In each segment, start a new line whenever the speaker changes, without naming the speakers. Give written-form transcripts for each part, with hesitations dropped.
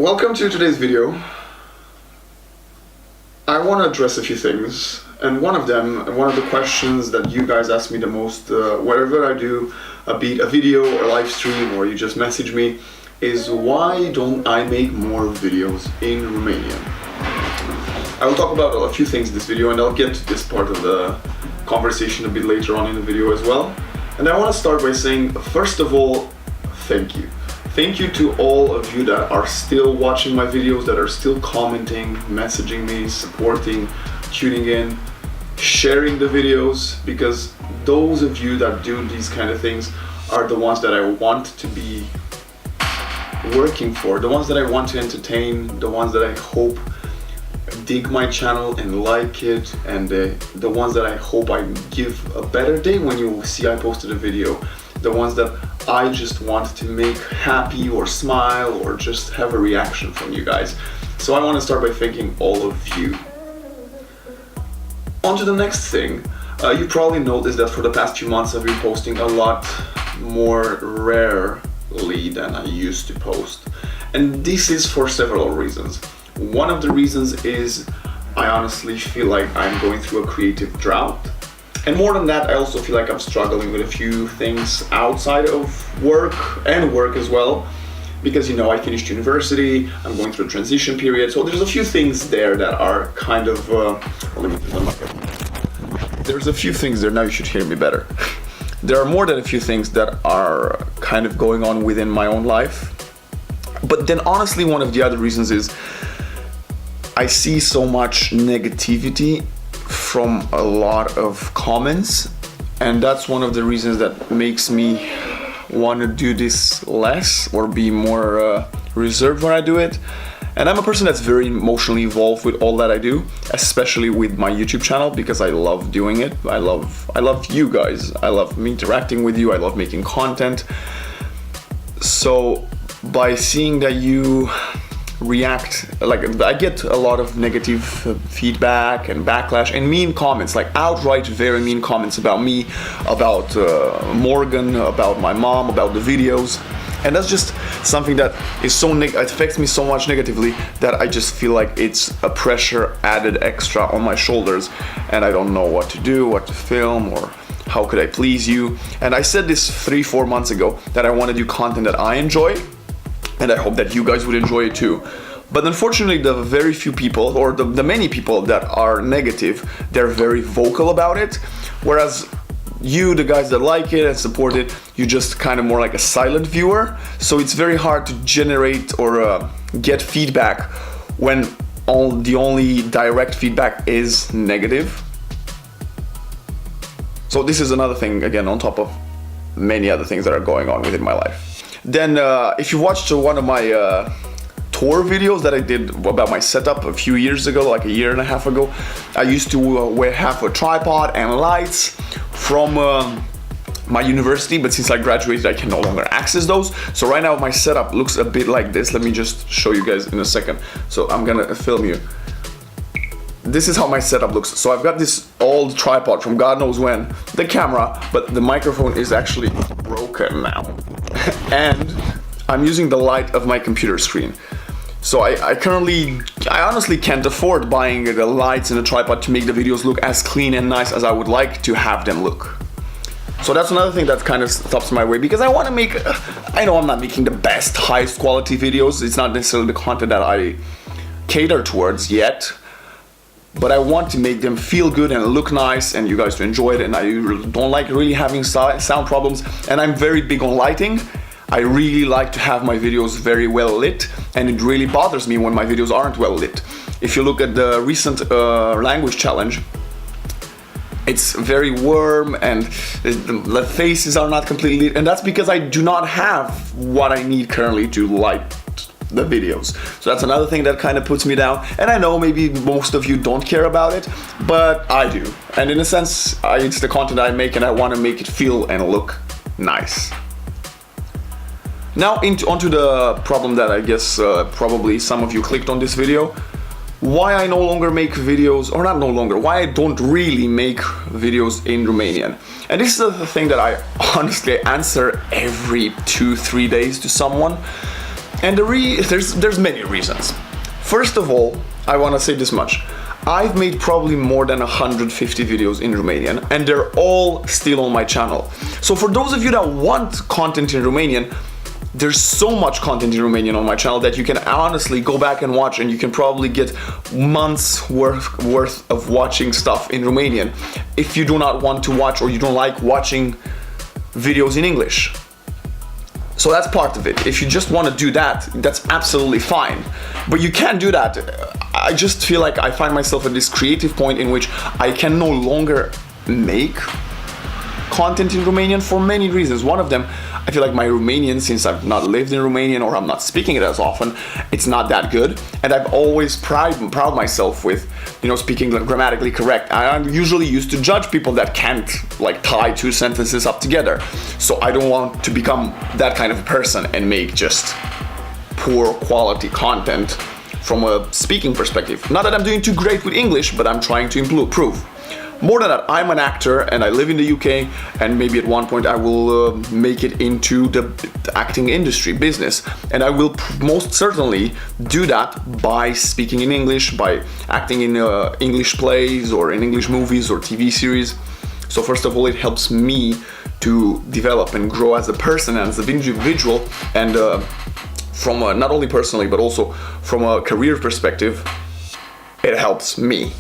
Welcome to today's video. I want to address a few things, and one of the questions that you guys ask me the most wherever I do, be it a video or live stream or you just message me, is why don't I make more videos in Romanian? I will talk about a few things in this video, and I'll get to this part of the conversation a bit later on in the video as well. And I want to start by saying, first of all, thank you. Thank you to all of you that are still watching my videos, that are still commenting, messaging me, supporting, tuning in, sharing the videos, because those of you that do these kind of things are the ones that I want to be working for, the ones that I want to entertain, the ones that I hope dig my channel and like it, and the ones that I hope I give a better day when you see I posted a video, the ones that I just want to make happy or smile or just have a reaction from you guys. So I want to start by thanking all of you. On to the next thing. You probably noticed that for the past few months I've been posting a lot more rarely than I used to post. And this is for several reasons. One of the reasons is I honestly feel like I'm going through a creative drought. And more than that, I also feel like I'm struggling with a few things outside of work and work as well. Because, you know, I finished university, I'm going through a transition period. So there's a few things there that are kind of, there's a few things there, now you should hear me better. There are more than a few things that are kind of going on within my own life. But then honestly, one of the other reasons is I see so much negativity from a lot of comments, and that's one of the reasons that makes me want to do this less or be more reserved when I do it. And I'm a person that's very emotionally involved with all that I do, especially with my YouTube channel, because I love doing it. I love you guys. I love interacting with you. I love making content. So by seeing that you react, like I get a lot of negative feedback and backlash and mean comments, like outright very mean comments about me, about Morgan, about my mom, about the videos, and that's just something that is so it affects me so much negatively that I just feel like it's a pressure added extra on my shoulders, and I don't know what to do, what to film, or how could I please you. And I said this 3-4 months ago that I want to do content that I enjoy, and I hope that you guys would enjoy it too. But unfortunately, the very few people, or the many people that are negative, they're very vocal about it. Whereas you, the guys that like it and support it, you just kind of more like a silent viewer. So it's very hard to generate or get feedback when the only direct feedback is negative. So this is another thing, again, on top of many other things that are going on within my life. Then if you watched one of my tour videos that I did about my setup a few years ago, like a year and a half ago, I used to have a tripod and lights from my university, but since I graduated I can no longer access those. So right now my setup looks a bit like this. Let me just show you guys in a second. So I'm gonna film you. This is how my setup looks. So I've got this old tripod from God knows when, the camera, but the microphone is actually broken now. And I'm using the light of my computer screen. So I honestly can't afford buying the lights and the tripod to make the videos look as clean and nice as I would like to have them look. So that's another thing that kind of stops my way, because I want to make, I know I'm not making the best, highest quality videos. It's not necessarily the content that I cater towards yet. But I want to make them feel good and look nice and you guys to enjoy it, and I don't like really having sound problems, and I'm very big on lighting. I really like to have my videos very well lit, and it really bothers me when my videos aren't well lit. If you look at the recent language challenge, it's very warm and the faces are not completely lit, and that's because I do not have what I need currently to light the videos. So that's another thing that kind of puts me down, and I know maybe most of you don't care about it, but I do. And in a sense, it's the content I make, and I want to make it feel and look nice. Now onto the problem that I guess probably some of you clicked on this video. Why I no longer make videos, or not no longer, why I don't really make videos in Romanian. And this is the thing that I honestly answer every 2-3 days to someone. And there's many reasons. First of all, I want to say this much. I've made probably more than 150 videos in Romanian, and they're all still on my channel. So for those of you that want content in Romanian, there's so much content in Romanian on my channel that you can honestly go back and watch, and you can probably get months worth of watching stuff in Romanian if you do not want to watch, or you don't like watching videos in English. So that's part of it. If you just want to do that, that's absolutely fine. But you can't do that. I just feel like I find myself at this creative point in which I can no longer make content in Romanian for many reasons. One of them, I feel like my Romanian, since I've not lived in Romanian or I'm not speaking it as often, it's not that good. And I've always proud myself with, speaking grammatically correct. I'm usually used to judge people that can't tie two sentences up together. So I don't want to become that kind of person and make just poor quality content from a speaking perspective. Not that I'm doing too great with English, but I'm trying to improve. More than that, I'm an actor and I live in the UK, and maybe at one point I will make it into the acting industry, business. And I will most certainly do that by speaking in English, by acting in English plays or in English movies or TV series. So first of all, it helps me to develop and grow as a person and as an individual, and from not only personally but also from a career perspective, it helps me.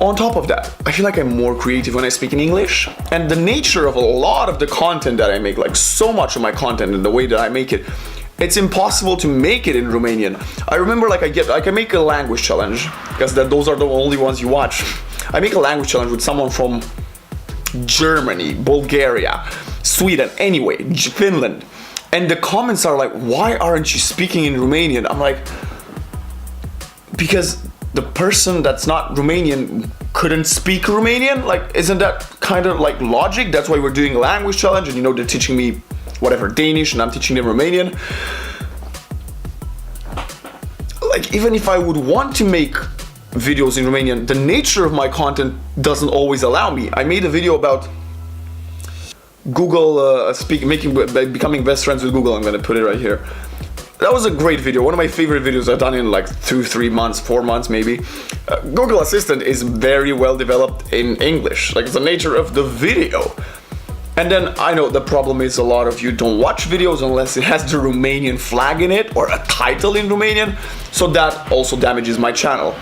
On top of that, I feel like I'm more creative when I speak in English, and the nature of a lot of the content that I make, like so much of my content and the way that I make it, it's impossible to make it in Romanian. I remember I can make a language challenge, because those are the only ones you watch. I make a language challenge with someone from Germany, Bulgaria, Sweden, anyway, Finland. And the comments are like, why aren't you speaking in Romanian? I'm like, because the person that's not Romanian couldn't speak Romanian? Isn't that kind of logic? That's why we're doing a language challenge, and they're teaching me whatever Danish and I'm teaching them Romanian. Even if I would want to make videos in Romanian, the nature of my content doesn't always allow me. I made a video about Google becoming best friends with Google. I'm gonna put it right here. That was a great video, one of my favorite videos I've done in 2-3 months, 4 months maybe. Google Assistant is very well developed in English, it's the nature of the video. And then I know the problem is a lot of you don't watch videos unless it has the Romanian flag in it or a title in Romanian, so that also damages my channel.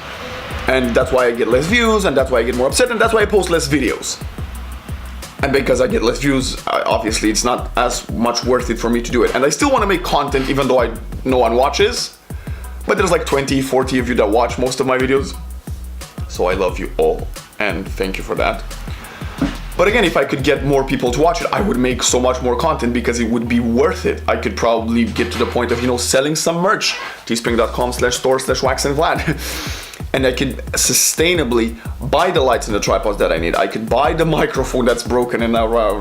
And that's why I get less views, and that's why I get more upset, and that's why I post less videos. And because I get less views, obviously it's not as much worth it for me to do it. And I still want to make content even though no one watches. But there's 20, 40 of you that watch most of my videos. So I love you all, and thank you for that. But again, if I could get more people to watch it, I would make so much more content because it would be worth it. I could probably get to the point of, selling some merch. teespring.com/store/waxandvlad. And I could sustainably buy the lights and the tripods that I need. I could buy the microphone that's broken, and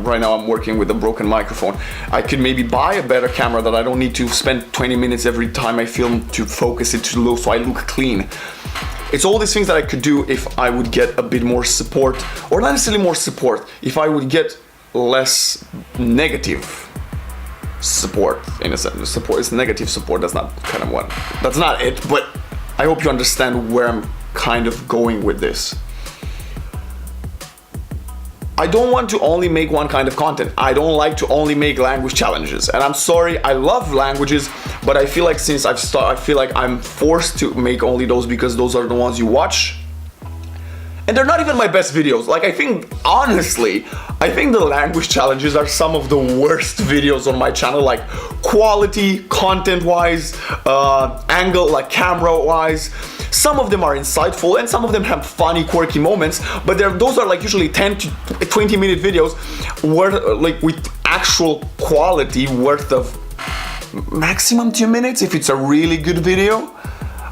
right now I'm working with a broken microphone. I could maybe buy a better camera that I don't need to spend 20 minutes every time I film to focus it to low so I look clean. It's all these things that I could do if I would get a bit more support, or not necessarily more support, if I would get less negative support, in a sense. Support is negative support, that's not it, but I hope you understand where I'm kind of going with this. I don't want to only make one kind of content. I don't like to only make language challenges. And I'm sorry, I love languages, but I feel like since I feel like I'm forced to make only those because those are the ones you watch. And they're not even my best videos. Honestly, I think the language challenges are some of the worst videos on my channel, quality, content-wise, angle, camera-wise. Some of them are insightful and some of them have funny, quirky moments, but those are usually 10 to 20 minute videos with actual quality worth of maximum 2 minutes if it's a really good video.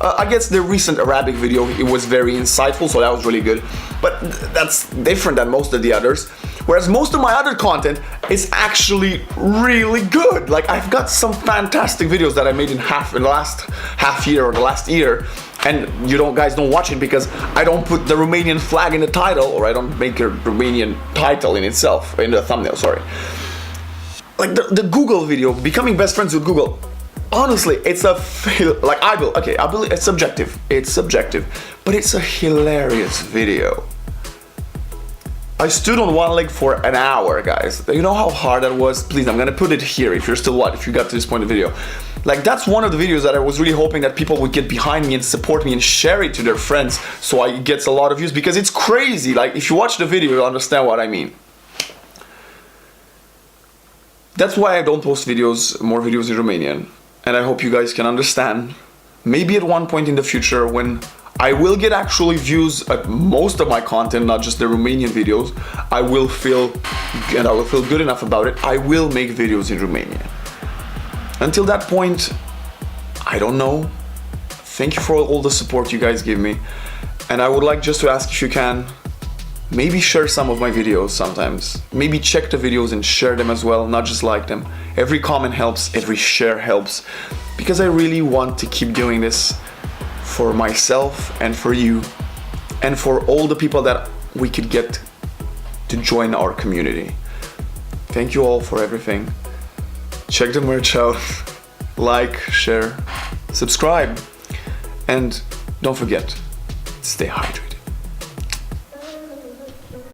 I guess the recent Arabic video, it was very insightful, so that was really good. But that's different than most of the others. Whereas most of my other content is actually really good. I've got some fantastic videos that I made in the last half year or the last year, and guys don't watch it because I don't put the Romanian flag in the title, or I don't make a Romanian title in the thumbnail, sorry. The Google video, becoming best friends with Google. honestly, it's a like I believe it's subjective. It's subjective, but it's a hilarious video. I stood on one leg for an hour, guys. You know how hard that was? Please, I'm gonna put it here if you're still watching, if you got to this point of the video. Like, that's one of the videos that I was really hoping that people would get behind me and support me and share it to their friends so it gets a lot of views, because it's crazy. Like, if you watch the video, you'll understand what I mean. That's why I don't post more videos in Romanian. And I hope you guys can understand. Maybe at one point in the future, when I will get actually views at most of my content, not just the Romanian videos, I will feel good enough about it. I will make videos in Romanian. Until that point, I don't know. Thank you for all the support you guys give me. And I would like just to ask if you can, maybe share some of my videos sometimes. Maybe check the videos and share them as well, not just like them. Every comment helps, every share helps. Because I really want to keep doing this for myself and for you and for all the people that we could get to join our community. Thank you all for everything. Check the merch out, like, share, subscribe, and don't forget, stay hydrated.